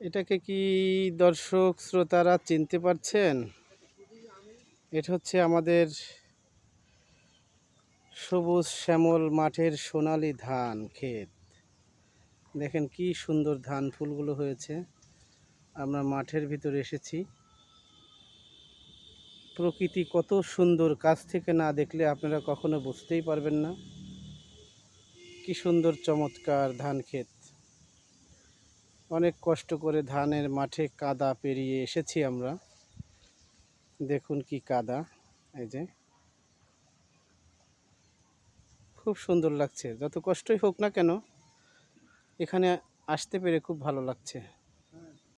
এটাকে কি দর্শক শ্রোতারা চিনতে পারছেন? এটা হচ্ছে আমাদের সবুজ শ্যামল মাঠের সোনালী ধান ক্ষেত। দেখেন কি সুন্দর ধান ফুলগুলো হয়েছে। আমরা মাঠের ভিতরে এসেছি। প্রকৃতি কত সুন্দর, কাছ থেকে না দেখলে আপনারা কখনো বুঝতেই পারবেন না কি সুন্দর চমৎকার ধান ক্ষেত। অনেক কষ্ট করে ধানের মাঠে কাদা পেরিয়ে এসেছি আমরা। দেখুন কি কাদা, এই যে খুব সুন্দর লাগছে। যত কষ্টই হোক না কেন, এখানে আসতে পেরে খুব ভালো লাগছে।